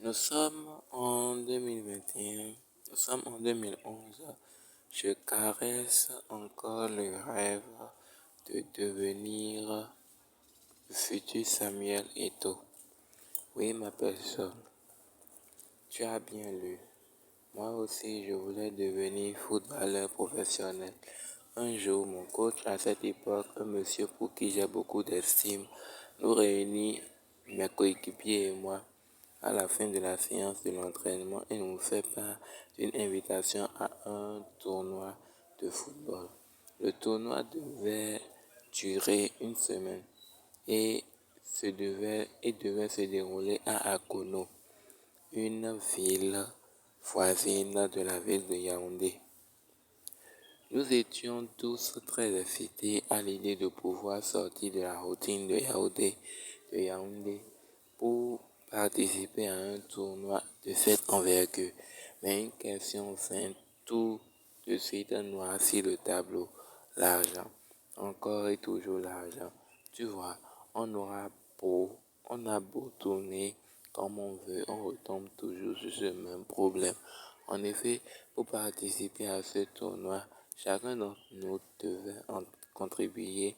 Nous sommes en 2021, nous sommes en 2011. Je caresse encore le rêve de devenir le futur Samuel Eto'o. Oui, ma personne, tu as bien lu. Moi aussi, je voulais devenir footballeur professionnel. Un jour, mon coach à cette époque, un monsieur pour qui j'ai beaucoup d'estime, nous réunit, mes coéquipiers et moi, à la fin de la séance de l'entraînement et nous fait part d'une invitation à un tournoi de football. Le tournoi devait durer une semaine et devait se dérouler à Akono, une ville voisine de la ville de Yaoundé. Nous étions tous très excités à l'idée de pouvoir sortir de la routine de Yaoundé pour participer à un tournoi de cette envergure. Mais une question vint tout de suite noircir le tableau. L'argent. Encore et toujours l'argent. Tu vois, on aura beau, on a beau tourner comme on veut, on retombe toujours sur ce même problème. En effet, pour participer à ce tournoi, chacun d'entre nous devait contribuer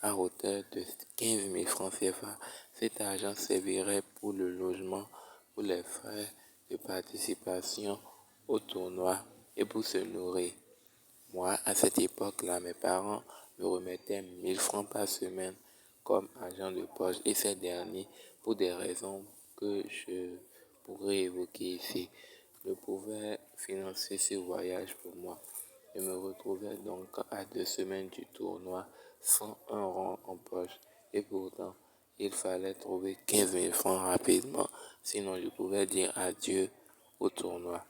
à hauteur de 15 000 francs CFA. Cet argent servirait pour le logement, pour les frais de participation au tournoi et pour se nourrir. Moi, à cette époque-là, mes parents me remettaient 1000 francs par semaine comme argent de poche et ces derniers, pour des raisons que je pourrais évoquer ici, ne pouvaient financer ce voyage pour moi. Je me retrouvais donc à 2 semaines du tournoi sans un rond en poche et pourtant, il fallait trouver 15 000 francs rapidement, sinon je pouvais dire adieu au tournoi.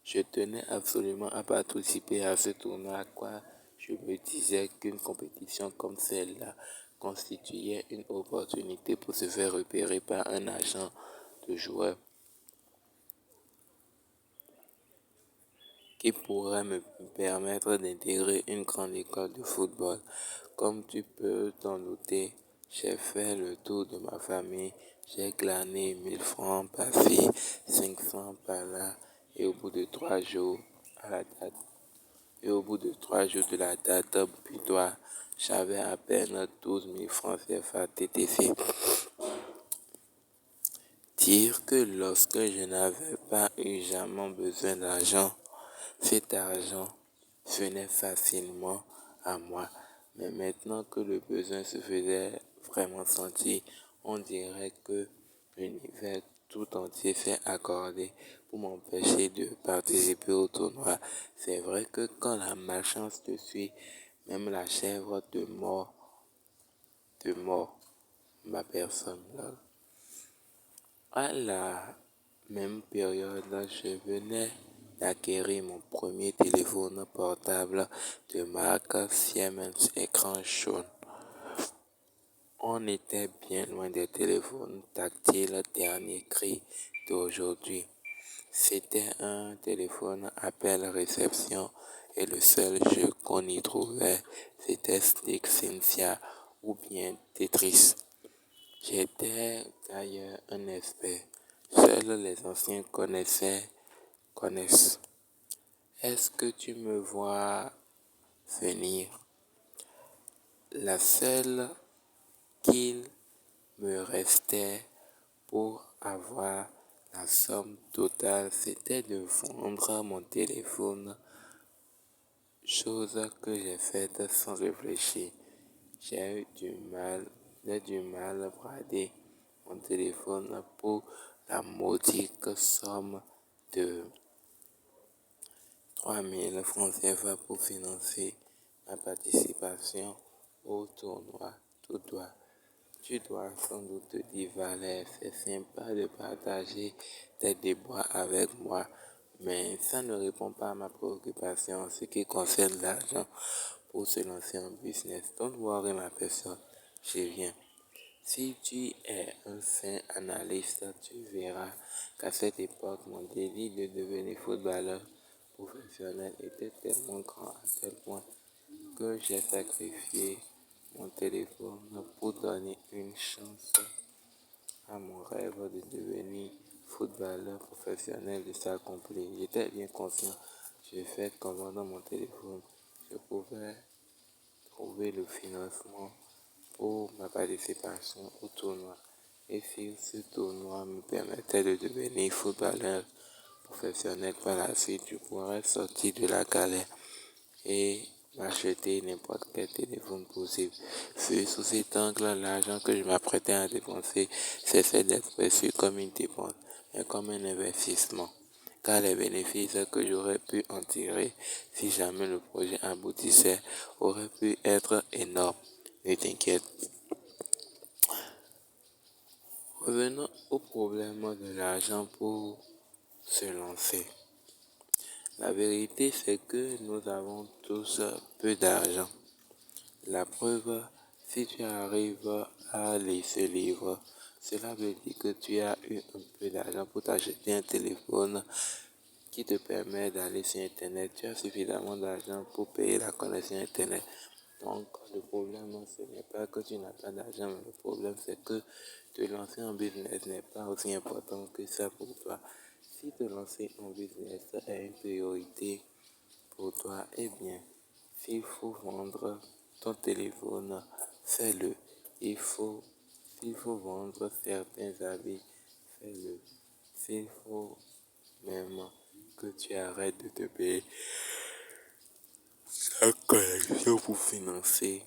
Je tenais absolument à participer à ce tournoi, quoi je me disais qu'une compétition comme celle-là constituait une opportunité pour se faire repérer par un agent de joueur qui pourrait me permettre d'intégrer une grande école de football. Comme tu peux t'en douter, j'ai fait le tour de ma famille, j'ai glané 1000 francs par-ci, 500 par-là, et au bout de 3 jours à la date, et au bout de 3 jours de la date butoir, j'avais à peine 12 000 francs CFA TTC. Dire que lorsque je n'avais pas eu jamais besoin d'argent, cet argent venait facilement à moi. Mais maintenant que le besoin se faisait vraiment sentir, on dirait que l'univers tout entier s'est accordé pour m'empêcher de participer au tournoi. C'est vrai que quand la malchance te suit, même la chèvre te mord, ma personne. À la même période, je venais d'acquérir mon premier téléphone portable de marque Siemens écran jaune. On était bien loin des téléphones tactiles dernier cri d'aujourd'hui. C'était un téléphone appel-réception et le seul jeu qu'on y trouvait, c'était Snake Cynthia ou bien Tetris. J'étais d'ailleurs un expert. Seuls les anciens connaissent. Est-ce que tu me vois venir? La seule qu'il me restait pour avoir la somme totale, c'était de vendre mon téléphone, chose que j'ai faite sans réfléchir. J'ai du mal à brader mon téléphone pour la modique somme de 3000 francs CFA pour financer ma participation au tournoi. Tu dois sans doute te dire, Valère, c'est sympa de partager tes déboires avec moi, mais ça ne répond pas à ma préoccupation en ce qui concerne l'argent pour se lancer en business. Don't worry, ma personne, je viens. Si tu es un fin analyste, tu verras qu'à cette époque, mon désir de devenir footballeur professionnel était tellement grand à tel point que j'ai sacrifié mon téléphone pour donner une chance à mon rêve de devenir footballeur. valeur professionnelle de s'accomplir. J'étais bien conscient. J'ai fait comment dans mon téléphone, je pouvais trouver le financement pour ma participation au tournoi. Et si ce tournoi me permettait de devenir footballeur professionnel par la suite, je pourrais sortir de la galère et m'acheter n'importe quel téléphone possible. C'est sous cet angle, l'argent que je m'apprêtais à dépenser cessait d'être perçu comme une dépense, mais comme un investissement. Car les bénéfices que j'aurais pu en tirer si jamais le projet aboutissait auraient pu être énormes. Ne t'inquiète. Revenons au problème de l'argent pour se lancer. La vérité, c'est que nous avons tous peu d'argent. La preuve, si tu arrives à lire ce livre, cela veut dire que tu as eu un peu d'argent pour t'acheter un téléphone qui te permet d'aller sur Internet. Tu as suffisamment d'argent pour payer la connexion Internet. Donc, le problème, ce n'est pas que tu n'as pas d'argent, mais le problème, c'est que te lancer en business n'est pas aussi important que ça pour toi. Si te lancer en business est une priorité pour toi, eh bien, s'il faut vendre ton téléphone, fais-le. S'il faut vendre certains habits, fais-le. S'il faut même que tu arrêtes de te payer la connexion pour financer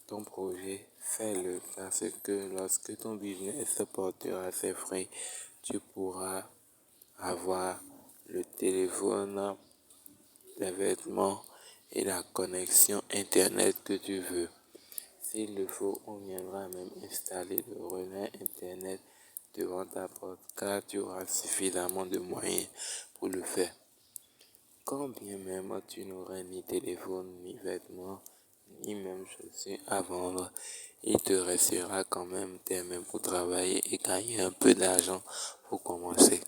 ton projet, fais-le parce que lorsque ton business portera ses frais, tu pourras avoir le téléphone, les vêtements et la connexion Internet que tu veux. S'il le faut, on viendra même installer le relais Internet devant ta porte car tu auras suffisamment de moyens pour le faire. Quand bien même tu n'aurais ni téléphone, ni vêtements, ni même chaussures à vendre, il te restera quand même tes mains pour travailler et gagner un peu d'argent pour commencer.